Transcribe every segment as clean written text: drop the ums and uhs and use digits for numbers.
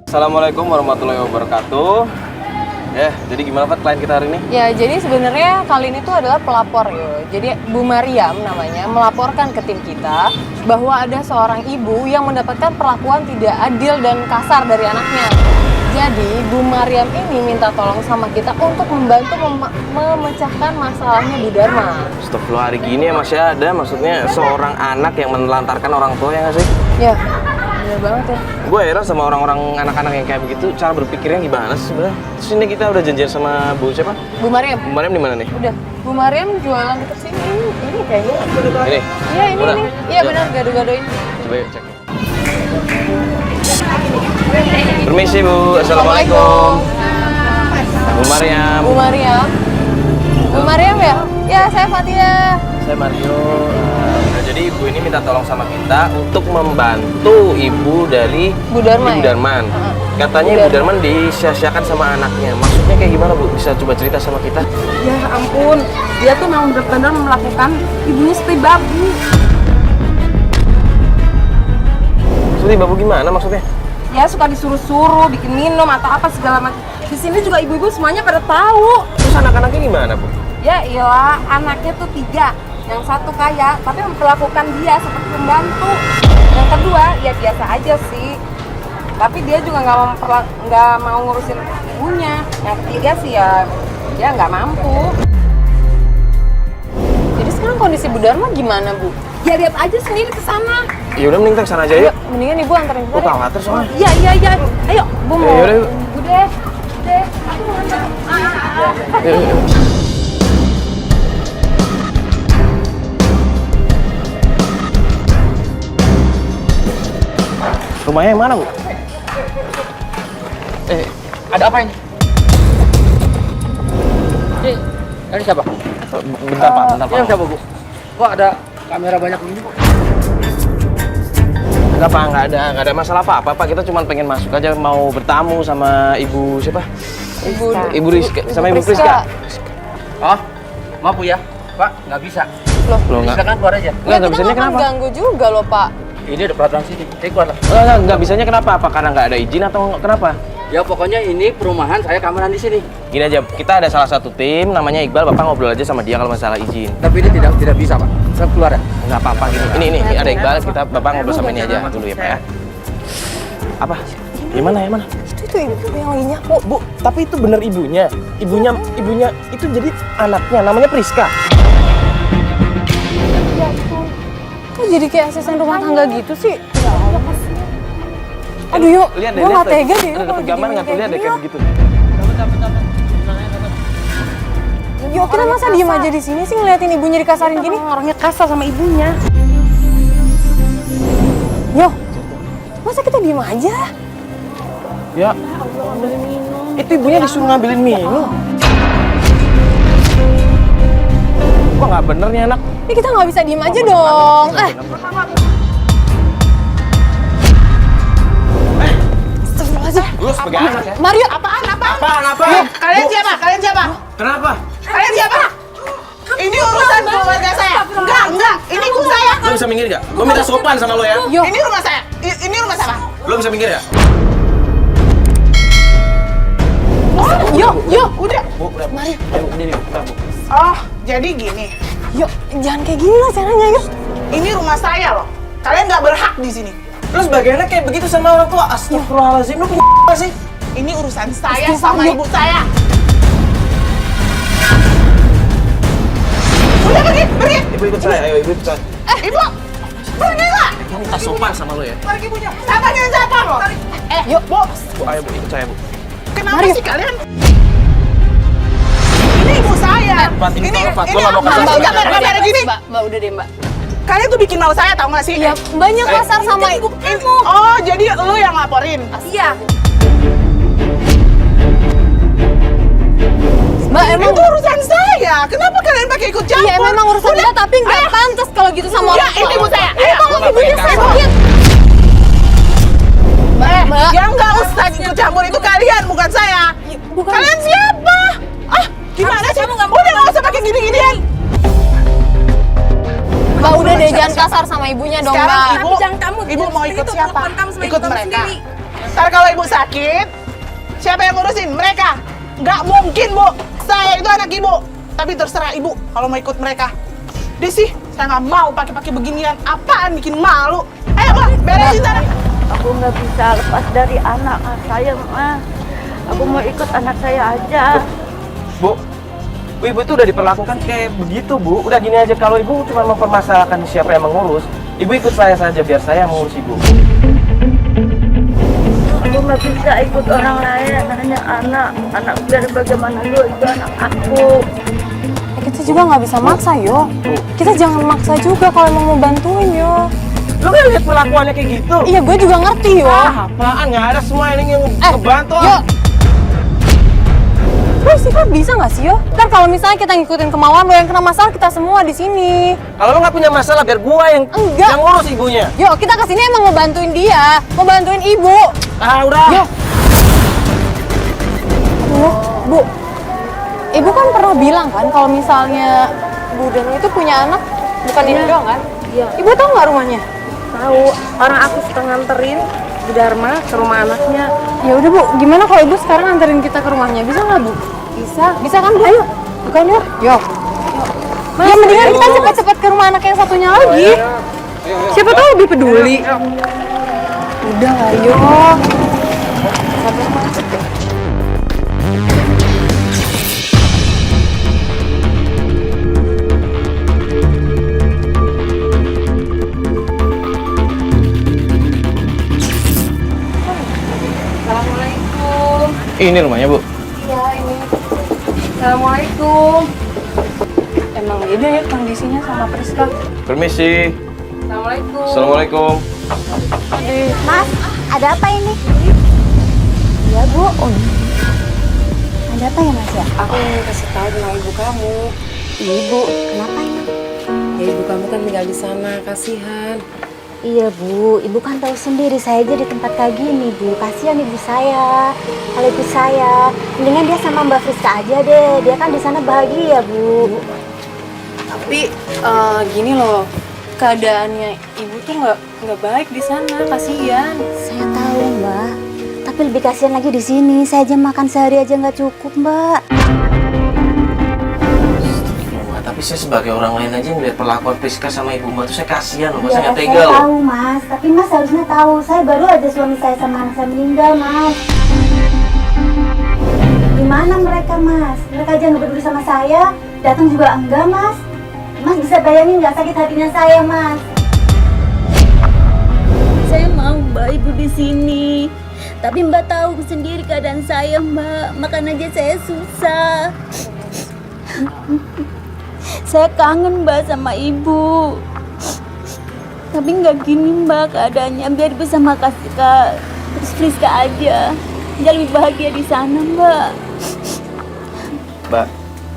Assalamualaikum warahmatullahi wabarakatuh. Ya, jadi gimana Pak klien kita hari ini? Ya, jadi sebenarnya kali ini tuh adalah pelapor yo. Jadi Bu Mariam namanya melaporkan ke tim kita bahwa ada seorang ibu yang mendapatkan perlakuan tidak adil dan kasar dari anaknya. Jadi Bu Mariam ini minta tolong sama kita untuk membantu memecahkan masalahnya Bu Dharma. Astagfirullah, hari gini ya masih ada, maksudnya seorang anak yang menelantarkan orang tua ya nggak sih? Ya, bener banget ya. Gue heran sama orang-orang anak-anak yang kayak begitu, cara berpikirnya gimana sih sebenarnya? Terus ini kita udah janjian sama Bu siapa? Bu Mariam. Bu Mariam di mana nih? Udah, Bu Mariam jualan deket sini. Ini kayaknya. Ini? Iya, ini. Iya benar, gado-gado ini. Coba yuk cek. Permisi Bu, Assalamualaikum. Bu Mariam. Bu Mariam. Bu Mariam ya? Ya, saya Fatia. Saya Mario. Jadi ibu ini minta tolong sama kita untuk membantu ibu dari Bu Dharma. Ibu Darman. Katanya Bu Ibu Darman disia-siakan sama anaknya. Maksudnya kayak gimana Bu? Bisa coba cerita sama kita? Ya ampun, dia tuh memang benar-benar melakukan ibunya seperti babu. Maksudnya babu gimana maksudnya? Ya suka disuruh-suruh, bikin minum atau apa segala macam. Di sini juga ibu-ibu semuanya pada tahu. Terus anak-anaknya gimana Bu? Ya iyalah, anaknya tuh 3. Yang satu kaya, tapi memperlakukan dia seperti pembantu. Yang kedua, ya biasa aja sih. Tapi dia juga nggak mau ngurusin ibunya. Yang ketiga sih ya nggak mampu. Jadi sekarang kondisi Bu Dharma gimana, Bu? Ya lihat aja sendiri ke sana. Ya udah mending kita kesana aja yuk. Mendingan Ibu anterin Gue kita. khawatir soalnya. Iya. Ayo, Bu mau. Ya udah yuk. Udah. Aku mau nganter. Yuk. Rumahnya yang mana Bu? Ada apa ini? Ini siapa? Bentar Pak, bentar Pak. Ini siapa, Bu? Kok ada kamera banyak ini, Bu? Enggak Pak, nggak ada masalah apa-apa Pak. Kita cuma pengen masuk aja, mau bertamu sama Ibu siapa? Ibu Rizka, sama Ibu Priska. Oh, maaf Bu ya. Pak, nggak bisa. Loh nggak? Silakan keluar aja. Nggak bisanya Kita kenapa? ganggu juga loh, Pak. Ini ada peraturan sini. Keluar lah. Nggak bisanya kenapa? Apa karena nggak ada izin atau kenapa? Ya pokoknya ini perumahan, saya kameran di sini. Gini aja, kita ada salah satu tim namanya Iqbal. Bapak ngobrol aja sama dia kalau masalah izin. Tapi ini tidak bisa, Pak. Saya keluar ya. Nggak apa-apa gini. Ini ada Iqbal. Bapak ngobrol sama ini aja dulu ya Pak ya. Apa? Yang mana? Itu ibu yang lagi nyapu. Bu, tapi itu bener ibunya. Ibunya itu jadi anaknya. Namanya Priska. Ya itu. Kok jadi kayak asisten rumah tangga gitu sih? Aduh yuk, Lihat deh, gue lihat gak tega deh. Ada dapet gambar nggak tuh? Lihat deh kayak begitu. Yuk, kita masa diem aja di sini sih ngeliatin ibunya dikasarin gini? Orangnya kasar sama ibunya. Yo, masa kita diem aja? Ya, itu ibunya disuruh ngambilin minum. Kok nggak bener nih anak? Ini kita nggak bisa diem aja dong. Astagfirullahaladzim. Lu sebagai anak ya? Mario, Apaan? Kalian siapa? Kenapa? Kalian siapa? Ini urusan keluarga saya. Enggak. Ini ibu saya. Lu bisa minggir gak? Gue minta sopan sama lo ya. yo, Ini rumah saya. Ini rumah siapa? Lu bisa minggir ya? yo, Udah. Bu, udah. Mario, Udah nih, bentar, Bu. Oh, jadi gini. yo, jangan kayak gini lah caranya yuk. Ini rumah saya loh. Kalian nggak berhak di sini. Lu sebagai anak kayak begitu sama orang tua. Astagfirullahaladzim, lu punya apa sih? Ini urusan saya Ibu, sama yuk. ibu saya. Udah pergi. Ibu ikut saya, ayo ibu ikut saya. Ibu, pergi nggak? Gue minta sopan sama lo ya. Pergi punya. Samanya siapa loh? Yuk, Bu, Bu, ayo Bu, ikut saya Bu. kenapa Mario. sih kalian? Ini ibu saya. Pat, ini tolong, Pat. Gua ini nggak mau apa? kasar. Mbak, kamera gini. Mbak, udah deh mbak. Kalian tuh bikin malu saya, tau nggak sih? Ya, banyak kasar sama ibu. Oh, jadi lu yang laporin? Iya. Mbak, emang Itu urusan saya. Kenapa kalian pakai ikut campur? iya memang urusan kita, tapi nggak pantas kalau gitu sama Ya, orang tua. ini ibu saya. Ayo, Ayo. tolong Gua ibunya nggak saya pengen sakit. Mbak, Yang nggak usah ikut campur itu kalian, bukan saya. bukan. Kalian siapa? Ah, gimana sih? Udah nggak usah pakai gini-ginian. Mbak, udah deh jangan kasar sama ibunya dong, Sekarang Mbak. ibu, Tapi jangan kamu. ibu mau ikut Itu siapa? perempuan kamu sama Ikut ibu kamu mereka. sendiri. Ntar kalau ibu sakit, siapa yang ngurusin? Mereka? Nggak mungkin, Bu. Saya itu anak ibu. Tapi terserah ibu kalau mau ikut mereka. Dia sih, saya nggak mau pakai beginian. Apaan bikin malu? Ayo, Ma, beresin sana. Aku nggak bisa lepas dari anak saya, Ma. Aku mau ikut anak saya aja. Bu, ibu itu udah diperlakukan kayak begitu, Bu. Udah gini aja, kalau ibu cuma mempermasalahkan siapa yang mengurus, ibu ikut saya saja biar saya mengurus ibu. Aku nggak bisa ikut orang lain, hanya anak biar bagaimana lu itu anak aku. Kita juga nggak bisa maksa, yo. Kita jangan maksa juga kalau emang mau bantuin, yo. Lu kan lihat perlakuannya kayak gitu. Iya, gue juga ngerti, yo. Apaan? Nggak ada semua ini yang ngebantu. Yo. Lu sih kan bisa nggak sih, yo? Ntar kalau misalnya kita ngikutin kemauan lo, yang kena masalah kita semua di sini. Kalau lu nggak punya masalah, biar gua yang Enggak. yang ngurus ibunya. Yo, kita kesini emang mau bantuin dia, mau bantuin ibu. Ah, udah. Yo. Aduh, Bu. Ibu kan pernah bilang kan kalau misalnya Bu Danu itu punya anak, bukan ini doang kan? Iya. Ibu tahu nggak rumahnya? Tahu, orang aku suka nganterin Bu Dharma ke rumah anaknya. Ya udah Bu, gimana kalau Ibu sekarang anterin kita ke rumahnya? Bisa nggak Bu? Bisa. Bisa kan Bu? Ayo, bukan yuk. Yo. Ya mendingan kita cepet-cepet ke rumah anak yang satunya lagi. Siapa tahu lebih peduli. Udah lah, yo. Assalamualaikum. Ini rumahnya, Bu. Iya, ini. Assalamualaikum. Emang beda ya kondisinya sama Priska. Permisi. Assalamualaikum. Assalamualaikum. Mas, ada apa ini? Ya Bu. Oh, ada apa ya Mas ya? Aku ingin kasih tahu tentang ibu kamu. Ibu, kenapa ini? Ya, ibu kamu kan tinggal di sana, kasihan. Iya Bu, Ibu kan tahu sendiri saya aja di tempat kayak gini Bu. Kasihan ibu saya. Kalau ibu saya, mendingan dia sama Mbak Friska aja deh. Dia kan di sana bahagia Bu. Tapi gini loh, keadaannya Ibu tuh nggak baik di sana, kasihan. Saya tahu Mbak. Tapi lebih kasihan lagi di sini. Saya aja makan sehari aja nggak cukup Mbak. Wah, tapi saya sebagai orang lain aja ngeliat perlakuan Priska sama ibu Mbak tuh saya kasihan loh, saya Ya, nggak tega saya loh. tahu Mas. Tapi Mas harusnya tahu. Saya baru aja suami saya sama anak saya meninggal Mas. Di mana mereka Mas? Mereka aja nggak peduli sama saya. Datang juga enggak Mas. Mas bisa bayangin nggak sakit hatinya saya Mas? Saya mau Mbak Ibu di sini. Tapi Mbak tahu sendiri keadaan saya Mbak. Makan aja saya susah. Saya kangen Mbak sama Ibu. Tapi nggak gini Mbak keadaannya. Biar Ibu sama Kak Friska aja. Dia lebih bahagia di sana Mbak. Mbak,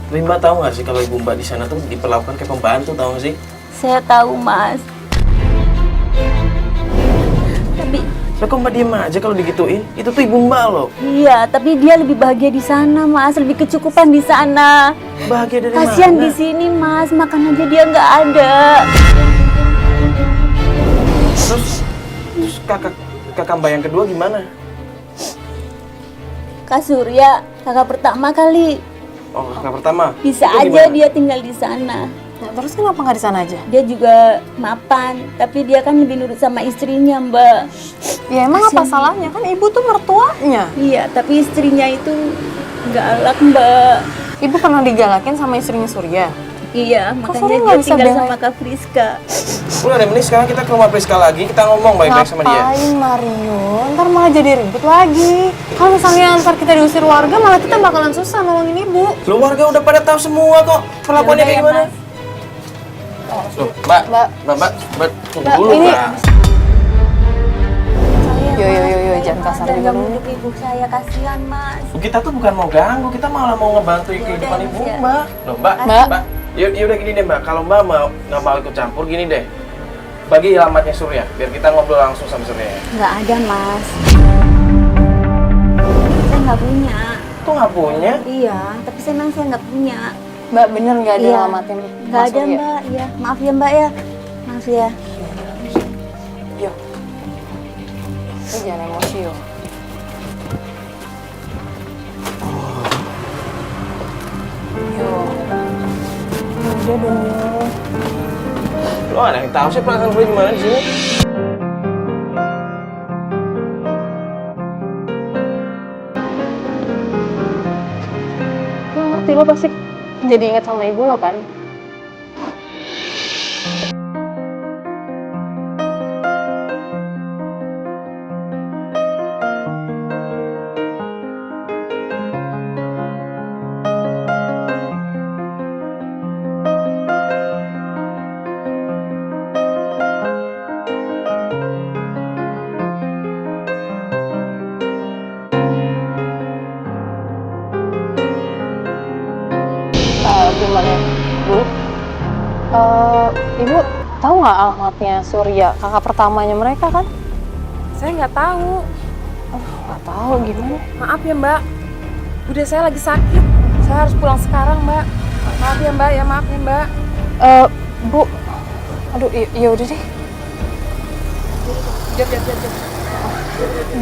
tapi Mbak tahu nggak sih kalau ibu Mbak di sana tuh diperlakukan kayak pembantu, tahu nggak sih? Saya tahu Mas. Tapi Lah kok Mbak diem aja kalau digituin? Itu tuh ibu Mbak loh. iya, tapi dia lebih bahagia di sana, Mas. Lebih kecukupan di sana. Bahagia dari Kasihan mana? di sini, Mas. Makan aja dia nggak ada. Terus kakak Mbak yang kedua gimana? Kak Surya, kakak pertama kali. Oh, kakak pertama. Bisa Itu aja gimana? dia tinggal di sana. Nah, terus kenapa nggak di sana aja? Dia juga mapan, tapi dia kan lebih nurut sama istrinya, Mbak. Ya emang apa salahnya? Kan Ibu tuh mertuanya. Iya, tapi istrinya itu galak, Mbak. Ibu pernah digalakin sama istrinya Surya. Iya, Surya makanya nggak dia bisa tinggal belain? sama Kak Friska. Udah deh, mending sekarang kita ke rumah Priska lagi, kita ngomong baik-baik sama dia. Ngapain Mario? Ntar malah jadi ribut lagi. Kalau misalnya ntar kita diusir warga, malah kita bakalan susah nolongin Ibu. Keluarga udah pada tahu semua kok perlakuannya kayak gimana. Loh, Mbak, tunggu dulu, ini- Mbak. Yo, jangan kasar Dan juga nggak dulu. menduk ibu saya, kasihan, Mas. Kita tuh bukan mau ganggu, kita malah mau ngebantu kehidupan Yaudah, ibu Mas, ya. Mbak. Loh, Mbak, Mbak. Ya udah gini deh Mbak, kalau Mbak nggak mau ikut campur gini deh. Bagi alamatnya Surya, biar kita ngobrol langsung sama Surya. Nggak ada Mas. Saya nggak punya. Tuh nggak punya? Iya, tapi saya nggak punya. Mbak bener nggak ada Iya. alamatin Nggak Mas ada Surya? Mbak. Iya, maaf ya Mbak ya. Maaf ya. Yo. Lu jangan emosi yo. Udah dong, Yo. Lo ada yang tahu sih perasaan gue gimana di sini? Lo ngerti, lo pasti jadi inget sama ibu lo kan? Gimana, Bu? Ibu tahu nggak alamatnya Surya, kakak pertamanya mereka kan? Saya nggak tahu. Nggak tahu gimana. Maaf ya Mbak. Udah saya lagi sakit. Saya harus pulang sekarang Mbak. Maaf ya Mbak, ya maaf ya Mbak. Bu, aduh, ya udah deh.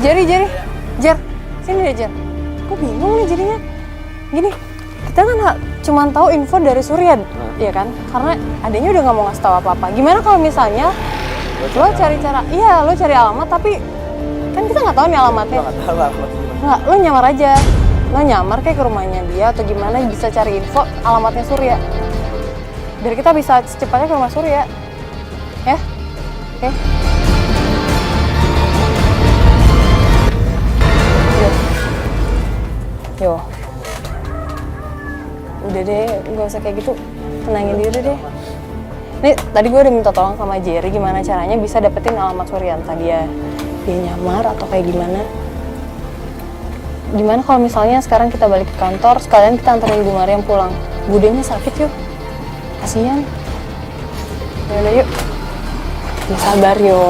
Jari, Jar, sini deh Jar. Kok bingung nih jadinya? Gini, kita kan cuma tahu info dari Surya, ya kan? Karena adanya udah nggak mau ngasih tahu apa-apa. Gimana kalau misalnya lo cari cara, iya lo cari alamat, tapi kan kita nggak tahu nih alamatnya. Nggak, lo nyamar aja. Lo nyamar kayak ke rumahnya dia atau gimana bisa cari info alamatnya Surya. Biar kita bisa secepatnya ke rumah Surya. Ya? Oke? Yo. Udah deh, gak usah kayak gitu. Tenangin diri deh. Nih, tadi gue udah minta tolong sama Jerry gimana caranya bisa dapetin alamat Surya. Entah dia nyamar atau kayak gimana. Gimana kalau misalnya sekarang kita balik ke kantor, sekalian kita anterin Bu Mariam pulang. Budenya sakit yuk. Kasian. Yaudah yuk. Sabar yo.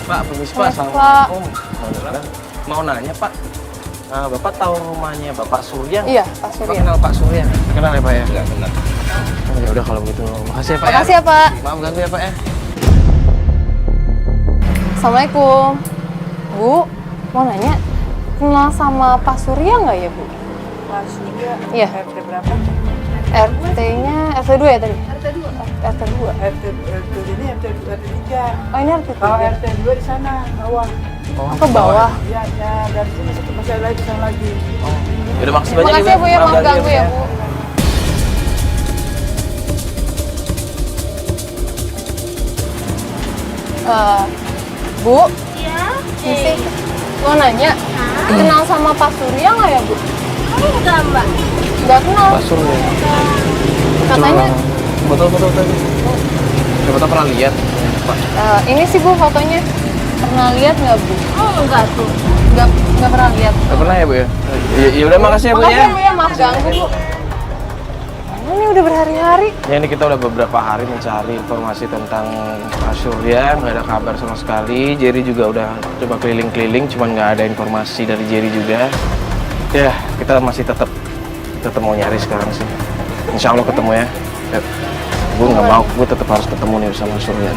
Pak, permisi Pak. Assalamualaikum. Mau nanya Pak, Bapak tahu rumahnya Bapak Surya? Iya, Pak Bapak Surya. kenal Pak Surya? Kenal ya Pak ya? Enggak kenal. Oh, ya udah kalau begitu. Makasih ya Pak. Makasih ya Pak. Maaf ganggu ya Pak ya. Assalamualaikum. Bu, mau nanya, kenal sama Pak Surya nggak ya Bu? Pak Surya. Iya. RT berapa? RT-nya RT2 ya tadi? RT2. RT2. RT ini RT3. Oh ini RT3. Kalau RT2 di sana bawah. Oh, Ke bawah. Ya, dari sini masih ada lagi sana lagi. Ya udah makasih banyak Makasih ya Bu ya, maaf ganggu ya Bu. Bu? Iya? Sisi, mau nanya, kenal sama Pak Surya nggak ya Bu? Enggak, Mbak. Nggak kenal. Pak Surya. Katanya, Betul. Siapa tahu pernah lihat Pak. ini sih Bu fotonya. Pernah lihat nggak Bu? Oh, enggak tuh. Nggak pernah lihat. Nggak pernah ya Bu ya? Ya udah makasih ya Bu Makasih ya. ya Bu ya, maaf ganggu Bu. Ini udah berhari-hari. Ya ini kita udah beberapa hari mencari informasi tentang Pak Surya, nggak ada kabar sama sekali. Jerry juga udah coba keliling-keliling, cuman nggak ada informasi dari Jerry juga. Ya kita masih tetap mau nyari sekarang sih. Insya Allah ketemu ya. Gue nggak mau, gue tetap harus ketemu nih sama Surya.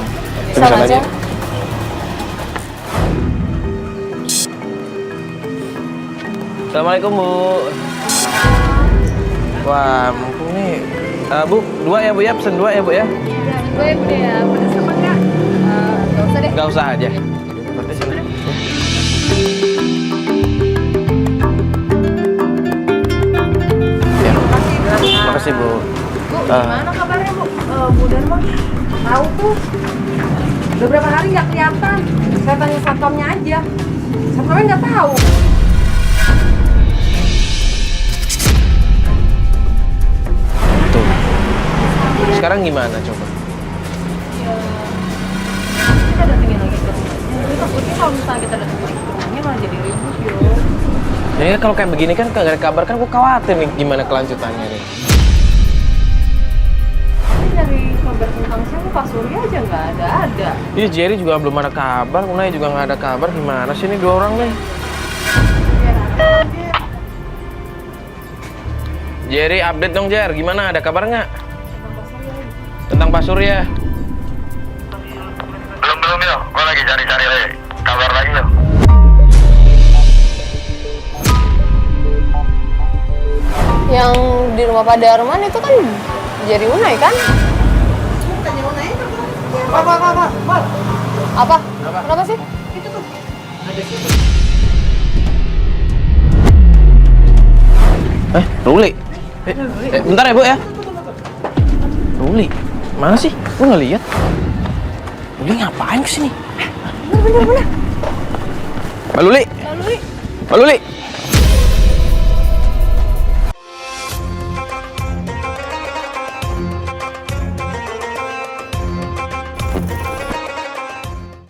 Kita Sama aja. Assalamualaikum Bu. Wah, mumpung nih. Bu, 2 ya Bu ya, pesen 2 ya Bu ya. Gue ya, pedes apa enggak? Nggak usah deh. Nggak usah aja. Berarti sini. Ya. Makasih Bu. Bu, gimana kabarnya Bu? Bu Darman tahu tuh. Udah berapa hari nggak kelihatan. Saya tanya satpamnya aja. Satpamnya nggak tahu. Tuh. Sekarang gimana coba? Kita datengin lagi ke rumahnya. Tapi takutnya kalau misalnya kita datengin lagi ke rumahnya malah jadi ribut yo. Ya kalau kayak begini kan nggak ada kabar kan gue khawatir nih gimana kelanjutannya nih. Tapi dari kabar tentang siapa Pak Surya aja nggak ada. Iya Jerry juga belum ada kabar, Unai juga nggak ada kabar. Gimana sih ini 2 orang nih? Jerry update dong Jer, gimana ada kabar nggak? Tentang Pak Surya? Belum ya. Mana lagi cari-cari Le. Kabar lagi yuk. Yang di rumah Pak Darman itu kan Jerry Unai kan? Apa? Kenapa sih? Ruli. Bentar ya, Bu ya. Ruli, mana sih? Gue nggak lihat. Ruli ngapain kesini? Bener. Mbak Luli. Mbak Luli.